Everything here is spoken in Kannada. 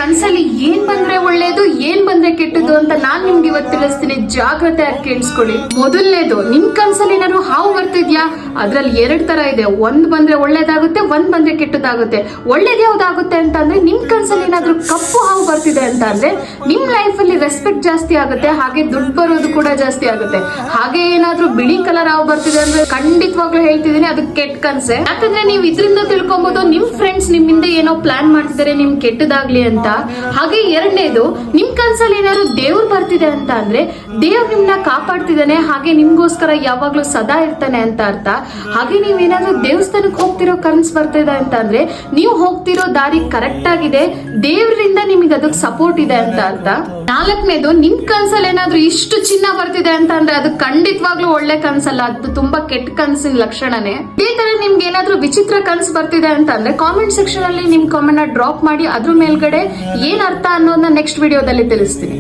ಕನ್ಸಲ್ಲಿ ಏನ್ ಬಂದ್ರೆ ಒಳ್ಳೇದು ಏನ್ ಬಂದ್ರೆ ಕೆಟ್ಟದ್ದು ಅಂತ ನಾನ್ ನಿಮ್ಗೆ ಇವತ್ತು ತಿಳಿಸ್ತೀನಿ. ಜಾಗ್ರತೆಯಾಗಿ ಕೇಳಿಸ್ಕೊಳ್ಳಿ. ಮೊದಲನೇದು, ನಿಮ್ ಕನ್ಸಲ್ಲಿ ಏನಾದ್ರು ಹಾವು ಬರ್ತಿದ್ಯಾ? ಅದ್ರಲ್ಲಿ 2 ತರ ಇದೆ. ಒಂದ್ ಬಂದ್ರೆ ಒಳ್ಳೇದಾಗುತ್ತೆ, ಒಂದ್ ಬಂದ್ರೆ ಕೆಟ್ಟದಾಗುತ್ತೆ. ಒಳ್ಳೇದ್ ಯಾವ್ದಾಗುತ್ತೆ ಅಂತ ಅಂದ್ರೆ, ನಿಮ್ ಕನ್ಸಲ್ಲಿ ಏನಾದ್ರು ಕಪ್ಪು ಹಾವು ಬರ್ತಿದೆ ಅಂತ ಅಂದ್ರೆ ನಿಮ್ ಲೈಫ್ ಅಲ್ಲಿ ರೆಸ್ಪೆಕ್ಟ್ ಜಾಸ್ತಿ ಆಗುತ್ತೆ, ಹಾಗೆ ದುಡ್ಡು ಬರೋದು ಕೂಡ ಜಾಸ್ತಿ ಆಗುತ್ತೆ. ಹಾಗೆ ಏನಾದ್ರೂ ಬಿಳಿ ಕಲರ್ ಹಾವು ಬರ್ತಿದೆ ಅಂದ್ರೆ ಖಂಡಿತವಾಗ್ಲೂ ಹೇಳ್ತಿದೀನಿ, ಅದು ಕೆಟ್ಟ ಕನ್ಸೆ. ಯಾಕಂದ್ರೆ ನೀವು ಇದರಿಂದ ತಿಳ್ಕೊಬಹುದು ನಿಮ್ ಫ್ರೆಂಡ್ಸ್ ನಿಮ್ಮಿಂದ ಏನೋ ಪ್ಲಾನ್ ಮಾಡ್ತಿದ್ದಾರೆ ನಿಮ್ ಕೆಟ್ಟದಾಗ್ಲಿ ಅಂತ. ಹಾಗೆ ಎರಡನೇದು, ನಿಮ್ ಕನ್ಸಲ್ಲಿ ಏನಾದ್ರು ದೇವ್ರು ಬರ್ತಿದೆ ಅಂತ ಅಂದ್ರೆ ದೇವ್ರು ನಿಮ್ನ ಕಾಪಾಡ್ತಿದ್ದಾನೆ, ಹಾಗೆ ನಿಮ್ಗೋಸ್ಕರ ಯಾವಾಗ್ಲೂ ಸದಾ ಇರ್ತಾನೆ ಅಂತ ಅರ್ಥ. ಹಾಗೆ ನೀವೇನಾದ್ರೂ ದೇವಸ್ಥಾನಕ್ಕೆ ಹೋಗ್ತಿರೋ ಕನ್ಸ್ ಬರ್ತಿದೆ ಅಂತ ಅಂದ್ರೆ ನೀವು ಹೋಗ್ತಿರೋ ದಾರಿ ಕರೆಕ್ಟ್ ಆಗಿದೆ, ದೇವ್ರಿಂದ ನಿಮಗೆ ಅದಕ್ಕೆ ಸಪೋರ್ಟ್ ಇದೆ ಅಂತ ಅರ್ಥ. 4ನೇದು, ನಿಮ್ ಕನ್ಸಲ್ಲಿ ಏನಾದ್ರೂ ಇಷ್ಟು ಚಿನ್ನ ಬರ್ತಿದೆ ಅಂತ ಅಂದ್ರೆ ಅದು ಖಂಡಿತವಾಗ್ಲೂ ಒಳ್ಳೆ ಕನ್ಸಲ್ಲ, ಅದು ತುಂಬಾ ಕೆಟ್ಟ ಕನ್ಸಿನ ಲಕ್ಷಣನೇ. ಇದೇ ತರ ನಿಮ್ಗೆ ಏನಾದ್ರೂ ವಿಚಿತ್ರ ಕನ್ಸ್ ಬರ್ತಿದೆ ಅಂತ ಅಂದ್ರೆ ಕಾಮೆಂಟ್ ಸೆಕ್ಷನ್ ಅಲ್ಲಿ ನಿಮ್ ಕಾಮೆಂಟ್ ನ ಡ್ರಾಪ್ ಮಾಡಿ, ಅದ್ರ ಮೇಲ್ಗಡೆ ಏನ್ ಅರ್ಥ ಅನ್ನೋದನ್ನ ನೆಕ್ಸ್ಟ್ ವಿಡಿಯೋದಲ್ಲಿ ತಿಳಿಸ್ತೀನಿ.